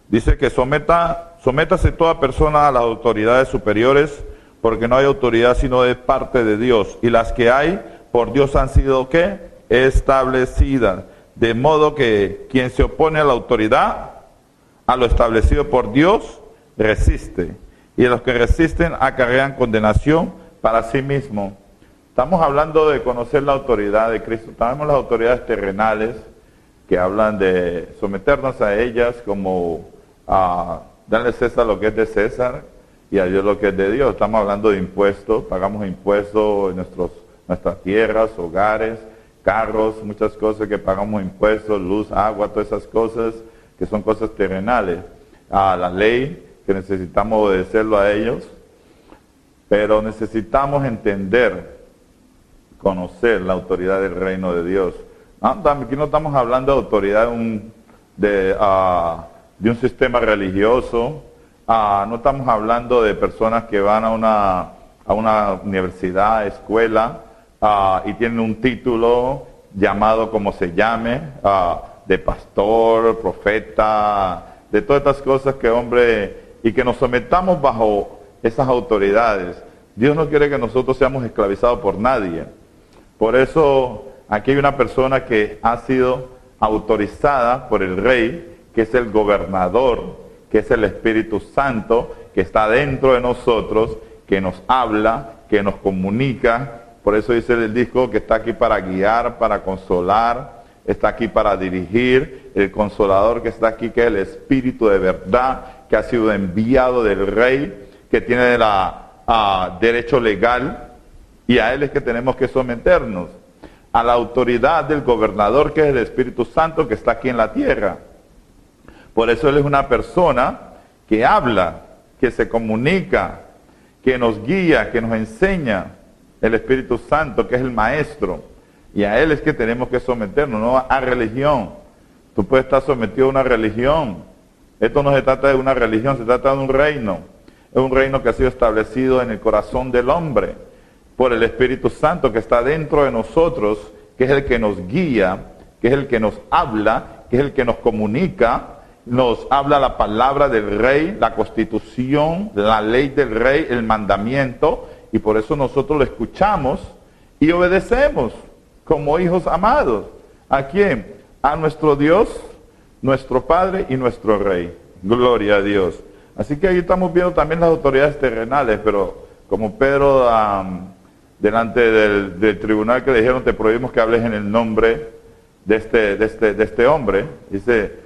Dice que sométase toda persona a las autoridades superiores, porque no hay autoridad sino de parte de Dios, y las que hay por Dios han sido, ¿qué? Establecidas, de modo que quien se opone a la autoridad, a lo establecido por Dios, resiste, y los que resisten acarrean condenación para sí mismo. Estamos hablando de conocer la autoridad de Cristo. Tenemos las autoridades terrenales que hablan de someternos a ellas, como darle a César lo que es de César y a Dios lo que es de Dios. Estamos hablando de impuestos, pagamos impuestos en nuestras tierras, hogares, carros, muchas cosas que pagamos impuestos, luz, agua, todas esas cosas que son cosas terrenales. La ley, que necesitamos obedecerlo a ellos, pero necesitamos entender, conocer la autoridad del reino de Dios. Aquí no estamos hablando de autoridad de un sistema religioso, no estamos hablando de personas que van a una universidad, escuela, y tienen un título llamado como se llame, de pastor, profeta, de todas estas cosas y que nos sometamos bajo esas autoridades. Dios no quiere que nosotros seamos esclavizados por nadie. Por eso aquí hay una persona que ha sido autorizada por el rey, que es el gobernador, que es el Espíritu Santo, que está dentro de nosotros, que nos habla, que nos comunica. Por eso dice el disco que está aquí para guiar, para consolar, está aquí para dirigir, el consolador que está aquí, que es el Espíritu de verdad, que ha sido enviado del rey, que tiene derecho legal, y a él es que tenemos que someternos, a la autoridad del gobernador, que es el Espíritu Santo, que está aquí en la tierra. Por eso él es una persona que habla, que se comunica, que nos guía, que nos enseña, el Espíritu Santo, que es el maestro, y a él es que tenemos que someternos, no a religión. Tú puedes estar sometido a una religión. Esto no se trata de una religión, se trata de un reino. Es un reino que ha sido establecido en el corazón del hombre por el Espíritu Santo que está dentro de nosotros, que es el que nos guía, que es el que nos habla, que es el que nos comunica, nos habla la palabra del rey, la constitución, la ley del rey, el mandamiento, y por eso nosotros lo escuchamos y obedecemos como hijos amados. ¿A quién? A nuestro Dios, nuestro Padre y nuestro Rey. Gloria a Dios. Así que ahí estamos viendo también las autoridades terrenales, pero como Pedro delante del tribunal que le dijeron, te prohibimos que hables en el nombre de este hombre, dice,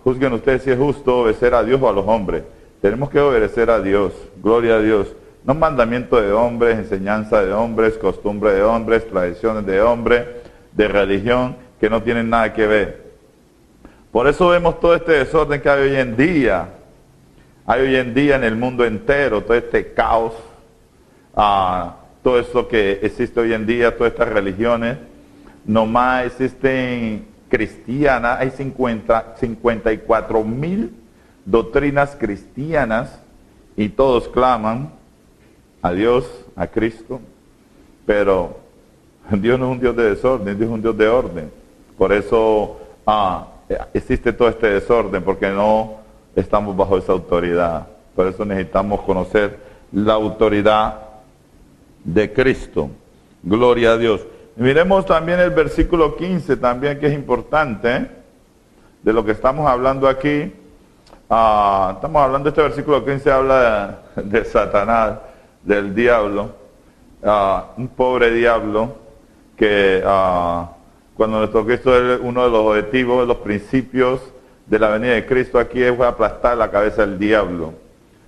juzguen ustedes si es justo obedecer a Dios o a los hombres. Tenemos que obedecer a Dios, gloria a Dios. No mandamiento de hombres, enseñanza de hombres, costumbre de hombres, tradiciones de hombres, de religión, que no tienen nada que ver. Por eso vemos todo este desorden que hay hoy en día. Hay hoy en día en el mundo entero, todo este caos, todo esto que existe hoy en día, todas estas religiones. Nomás existen cristianas, hay 54,000 doctrinas cristianas y todos claman a Dios, a Cristo, pero Dios no es un Dios de desorden, Dios es un Dios de orden. Por eso existe todo este desorden, porque no estamos bajo esa autoridad. Por eso necesitamos conocer la autoridad de Cristo. Gloria a Dios. Miremos también el versículo 15, también que es importante, de lo que estamos hablando aquí. Estamos hablando, este versículo 15 habla de Satanás, del diablo, un pobre diablo que cuando nuestro Cristo es uno de los objetivos, de los principios de la venida de Cristo aquí es aplastar la cabeza del diablo,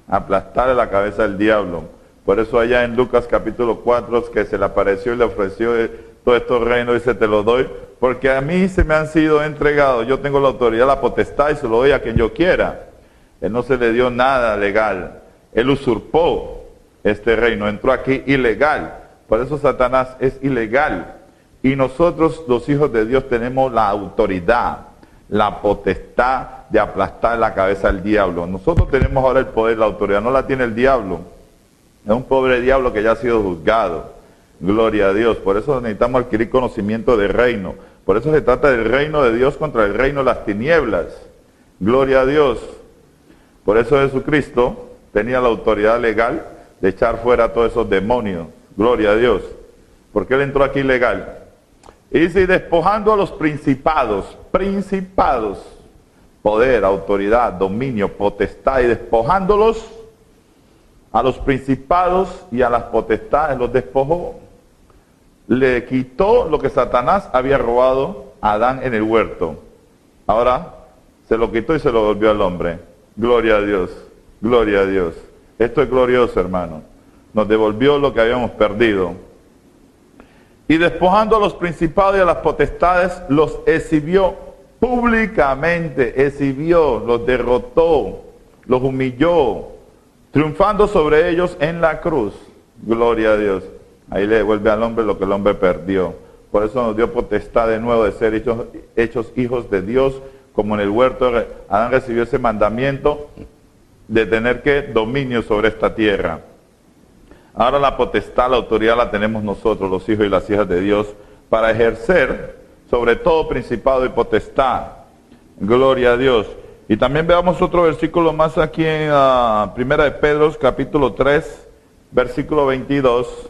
aplastar la cabeza del diablo. Por eso allá en Lucas capítulo 4, que se le apareció y le ofreció todos estos reinos, dice, te los doy, porque a mí se me han sido entregados, yo tengo la autoridad, la potestad, y se lo doy a quien yo quiera. Él no se le dio nada legal, él usurpó este reino, entró aquí ilegal. Por eso Satanás es ilegal. Y nosotros, los hijos de Dios, tenemos la autoridad, la potestad de aplastar la cabeza del diablo. Nosotros tenemos ahora el poder, la autoridad, no la tiene el diablo. Es un pobre diablo que ya ha sido juzgado. Gloria a Dios. Por eso necesitamos adquirir conocimiento del reino. Por eso se trata del reino de Dios contra el reino de las tinieblas. Gloria a Dios. Por eso Jesucristo tenía la autoridad legal de echar fuera a todos esos demonios. Gloria a Dios. Porque él entró aquí ilegal. Y dice, y despojando a los principados, poder, autoridad, dominio, potestad, y despojándolos a los principados y a las potestades, los despojó. Le quitó lo que Satanás había robado a Adán en el huerto. Ahora se lo quitó y se lo volvió al hombre. Gloria a Dios, gloria a Dios. Esto es glorioso, hermano. Nos devolvió lo que habíamos perdido. Y despojando a los principados y a las potestades, los exhibió públicamente, los derrotó, los humilló, triunfando sobre ellos en la cruz. Gloria a Dios. Ahí le devuelve al hombre lo que el hombre perdió. Por eso nos dio potestad de nuevo de ser hechos hijos de Dios, como en el huerto Adán recibió ese mandamiento de tener dominio sobre esta tierra. Ahora la potestad, la autoridad la tenemos nosotros, los hijos y las hijas de Dios, para ejercer sobre todo principado y potestad. Gloria a Dios. Y también veamos otro versículo más aquí en Primera de Pedro, capítulo 3, versículo 22,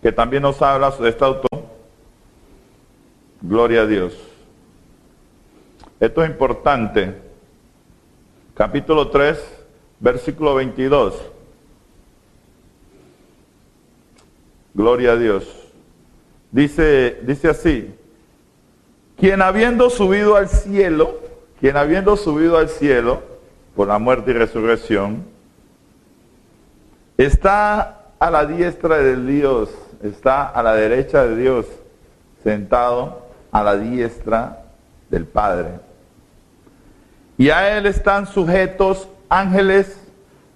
que también nos habla de esta autoridad. Gloria a Dios. Esto es importante. Capítulo 3, versículo 22. Gloria a Dios. Dice así, quien habiendo subido al cielo por la muerte y resurrección, está a la diestra de Dios, está a la derecha de Dios, sentado a la diestra del Padre. Y a Él están sujetos ángeles,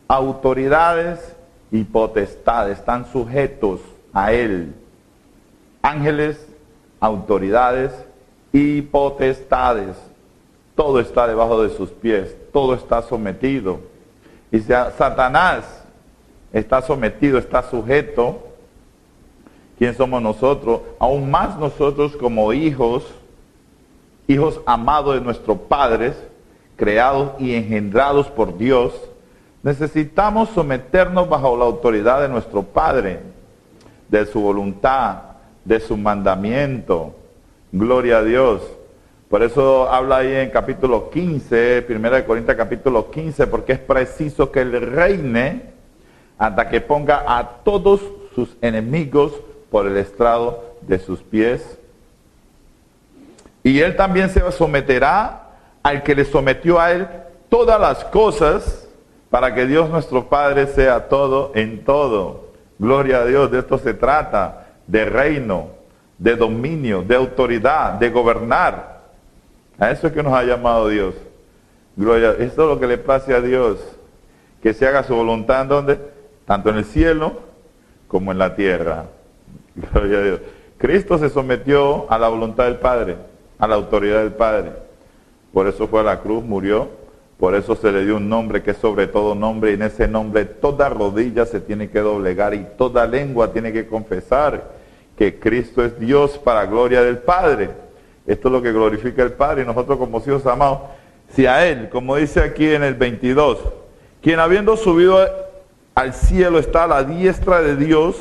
autoridades y potestades, están sujetos a Él. Ángeles, autoridades y potestades. Todo está debajo de sus pies, todo está sometido. Y si Satanás está sometido, está sujeto, ¿quién somos nosotros? Aún más nosotros como hijos amados de nuestros padres, creados y engendrados por Dios, necesitamos someternos bajo la autoridad de nuestro Padre, de su voluntad, de su mandamiento. Gloria a Dios. Por eso habla ahí en capítulo 15, 1 Corintios capítulo 15, porque es preciso que Él reine hasta que ponga a todos sus enemigos por el estrado de sus pies. Y Él también se someterá al que le sometió a Él todas las cosas, para que Dios nuestro Padre sea todo en todo. Gloria a Dios, de esto se trata, de reino, de dominio, de autoridad, de gobernar. A eso es que nos ha llamado Dios. Gloria, esto es lo que le place a Dios, que se haga su voluntad en donde, tanto en el cielo como en la tierra. Gloria a Dios. Cristo se sometió a la voluntad del Padre, a la autoridad del Padre. Por eso fue a la cruz, murió. Por eso se le dio un nombre que es sobre todo nombre, y en ese nombre toda rodilla se tiene que doblegar y toda lengua tiene que confesar que Cristo es Dios para gloria del Padre. Esto es lo que glorifica el Padre, y nosotros como hijos amados, si a Él, como dice aquí en el 22, quien habiendo subido al cielo está a la diestra de Dios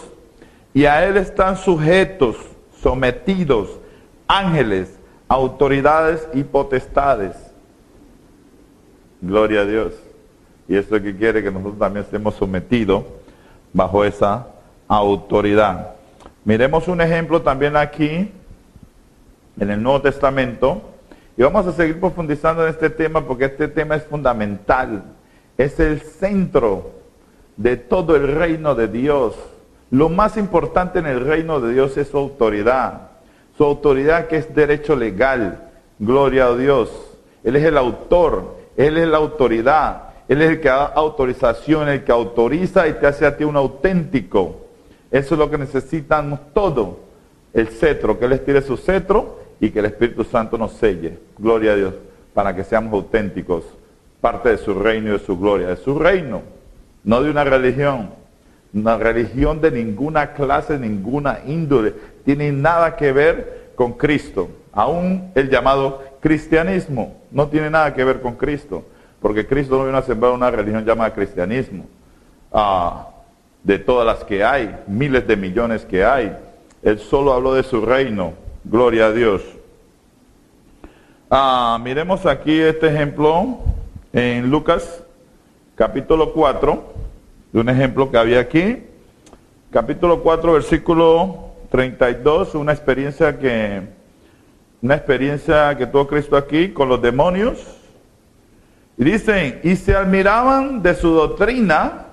y a él están sujetos, sometidos, ángeles, autoridades y potestades. Gloria a Dios. Y esto es que quiere que nosotros también estemos sometidos bajo esa autoridad. Miremos un ejemplo también aquí en el Nuevo Testamento y vamos a seguir profundizando en este tema porque este tema es fundamental. Es el centro de todo el reino de Dios. Lo más importante en el reino de Dios es su autoridad. Su autoridad que es derecho legal. Gloria a Dios. Él es el autor, Él es la autoridad. Él es el que da autorización, el que autoriza y te hace a ti un auténtico. Eso es lo que necesitamos todo. El cetro, que Él estire su cetro y que el Espíritu Santo nos selle. Gloria a Dios, para que seamos auténticos. Parte de su reino y de su gloria. De su reino, no de una religión. Una religión de ninguna clase, ninguna índole. Tiene nada que ver con Cristo. Aún el llamado cristianismo no tiene nada que ver con Cristo. Porque Cristo no vino a sembrar una religión llamada cristianismo. De todas las que hay, miles de millones que hay. Él solo habló de su reino. Gloria a Dios. Miremos aquí este ejemplo en Lucas capítulo 4. De un ejemplo que había aquí. Capítulo 4, versículo 32. Una experiencia que tuvo Cristo aquí con los demonios. Y dicen, y se admiraban de su doctrina,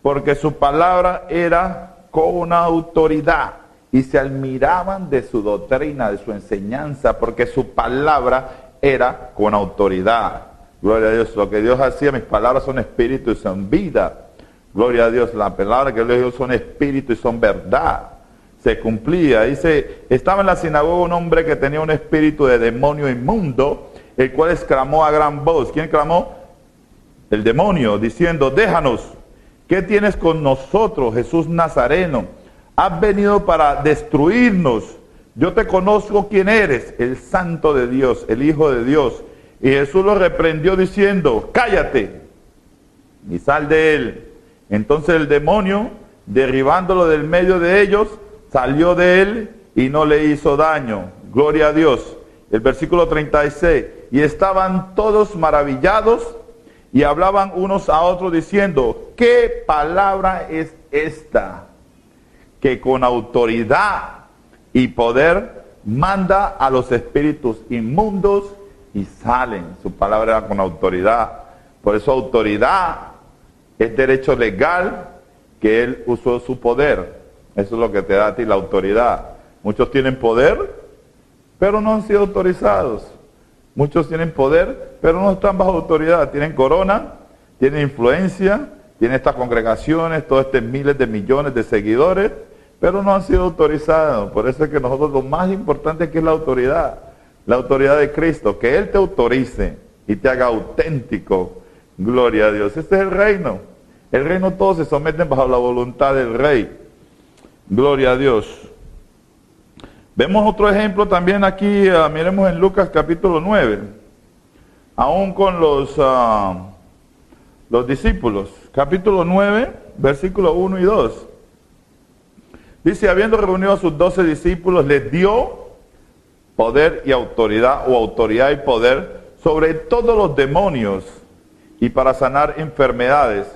porque su palabra era con autoridad. Y se admiraban de su doctrina, de su enseñanza, porque su palabra era con autoridad. Gloria a Dios, lo que Dios hacía, mis palabras son espíritu y son vida. Gloria a Dios, la palabra que Dios dio son espíritu y son verdad. Se cumplía. Dice, estaba en la sinagoga un hombre que tenía un espíritu de demonio inmundo, el cual exclamó a gran voz. ¿Quién clamó? El demonio, diciendo, déjanos, ¿qué tienes con nosotros, Jesús Nazareno? Has venido para destruirnos. Yo te conozco quién eres, el Santo de Dios, el Hijo de Dios. Y Jesús lo reprendió diciendo, cállate y sal de él. Entonces el demonio, derribándolo del medio de ellos, salió de él y no le hizo daño. Gloria a Dios. El versículo 36. Y estaban todos maravillados y hablaban unos a otros diciendo, ¿qué palabra es esta? Que con autoridad y poder manda a los espíritus inmundos y salen. Su palabra era con autoridad. Por eso autoridad es derecho legal que Él usó su poder. Eso es lo que te da a ti la autoridad. Muchos tienen poder, pero no han sido autorizados. Muchos tienen poder, pero no están bajo autoridad. Tienen corona, tienen influencia, tienen estas congregaciones, todos estos miles de millones de seguidores, pero no han sido autorizados. Por eso es que nosotros lo más importante que es la autoridad de Cristo, que Él te autorice y te haga auténtico. Gloria a Dios. Este es el reino. El reino todos se someten bajo la voluntad del Rey. Gloria a Dios. Vemos otro ejemplo también aquí, miremos en Lucas capítulo 9, aún con los discípulos, capítulo 9, versículos 1 y 2. Dice, habiendo reunido a sus 12 discípulos, les dio poder y autoridad, o autoridad y poder, sobre todos los demonios, y para sanar enfermedades,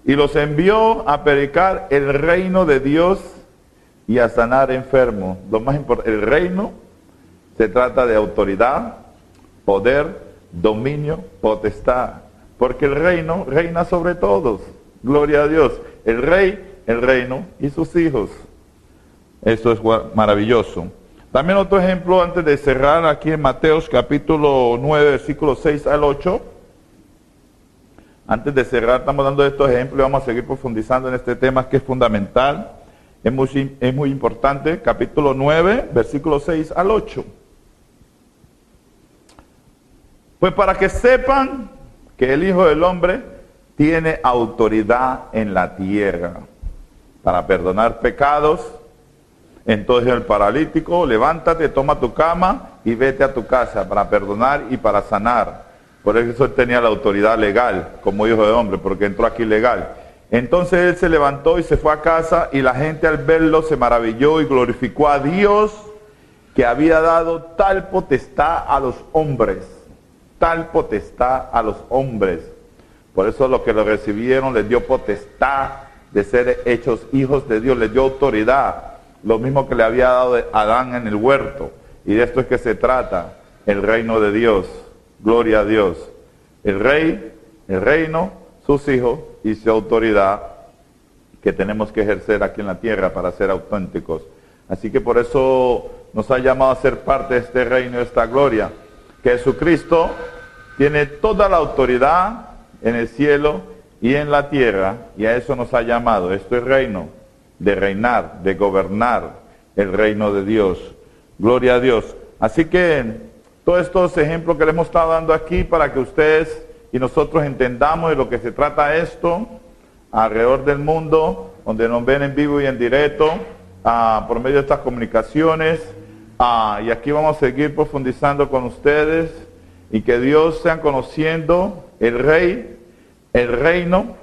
y los envió a predicar el reino de Dios y a sanar enfermos. Lo más importante, el reino se trata de autoridad, poder, dominio, potestad. Porque el reino reina sobre todos. Gloria a Dios. El rey, el reino y sus hijos. Eso es maravilloso. También otro ejemplo antes de cerrar aquí en Mateos capítulo 9, versículos 6 al 8. Antes de cerrar estamos dando estos ejemplos y vamos a seguir profundizando en este tema que es fundamental. Es muy importante, capítulo 9, versículos 6 al 8. Pues para que sepan que el Hijo del Hombre tiene autoridad en la tierra para perdonar pecados. Entonces el paralítico, levántate, toma tu cama y vete a tu casa para perdonar y para sanar. Por eso él tenía la autoridad legal como Hijo de Hombre, porque entró aquí legal. Entonces él se levantó y se fue a casa, y la gente al verlo se maravilló y glorificó a Dios, que había dado tal potestad a los hombres. Tal potestad a los hombres. Por eso los que lo recibieron les dio potestad de ser hechos hijos de Dios, les dio autoridad. Lo mismo que le había dado a Adán en el huerto. Y de esto es que se trata el reino de Dios. Gloria a Dios. El rey, el reino, sus hijos y su autoridad que tenemos que ejercer aquí en la tierra para ser auténticos. Así que por eso nos ha llamado a ser parte de este reino y de esta gloria. Que Jesucristo tiene toda la autoridad en el cielo y en la tierra, y a eso nos ha llamado. Esto es reino, de reinar, de gobernar el reino de Dios. Gloria a Dios. Así que todos estos ejemplos que le hemos estado dando aquí para que ustedes y nosotros entendamos de lo que se trata esto alrededor del mundo, donde nos ven en vivo y en directo, por medio de estas comunicaciones, y aquí vamos a seguir profundizando con ustedes, y que Dios sean conociendo el rey, el reino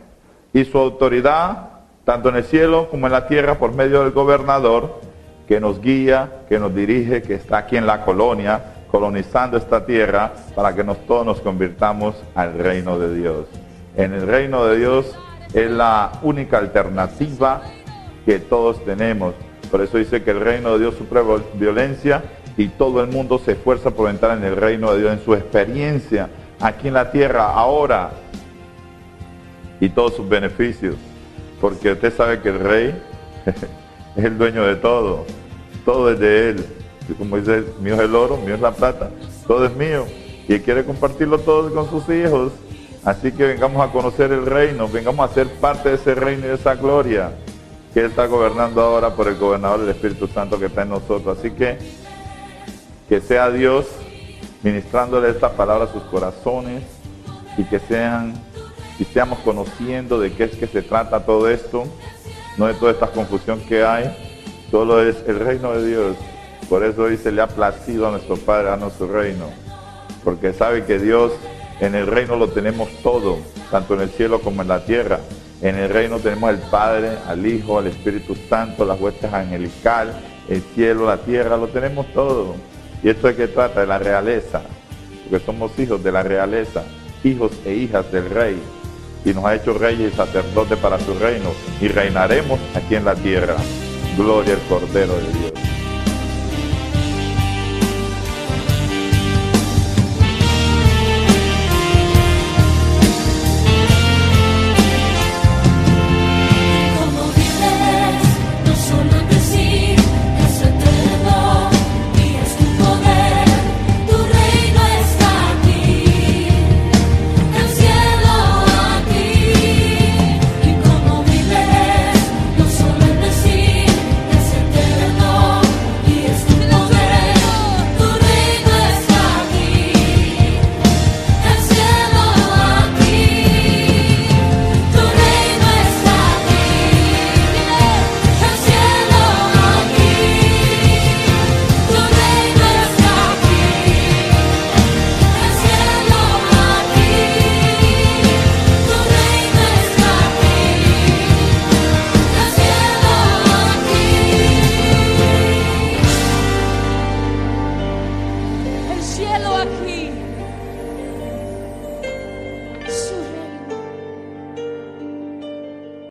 y su autoridad, tanto en el cielo como en la tierra, por medio del gobernador, que nos guía, que nos dirige, que está aquí en la colonia, colonizando esta tierra, para que todos nos convirtamos al reino de Dios. En el reino de Dios es la única alternativa que todos tenemos. Por eso dice que el reino de Dios sufre violencia, y todo el mundo se esfuerza por entrar en el reino de Dios, en su experiencia aquí en la tierra, ahora, y todos sus beneficios. Porque usted sabe que el rey es el dueño de todo es de él. Y como dice, mío es el oro, mío es la plata, todo es mío, y él quiere compartirlo todo con sus hijos. Así que vengamos a conocer el reino, vengamos a ser parte de ese reino y de esa gloria que él está gobernando ahora por el gobernador del Espíritu Santo que está en nosotros. Así que sea Dios ministrándole esta palabra a sus corazones, y que seamos conociendo de qué es que se trata todo esto, no de toda esta confusión que hay. Solo es el reino de Dios. Por eso dice, le ha placido a nuestro Padre a nuestro reino, porque sabe que Dios, en el reino lo tenemos todo, tanto en el cielo como en la tierra. En el reino tenemos al Padre, al Hijo, al Espíritu Santo, las huestes angelical, el cielo, la tierra, lo tenemos todo. Y esto es que trata de la realeza, porque somos hijos de la realeza, hijos e hijas del Rey, y nos ha hecho reyes y sacerdotes para su reino, y reinaremos aquí en la tierra. Gloria al Cordero de Dios.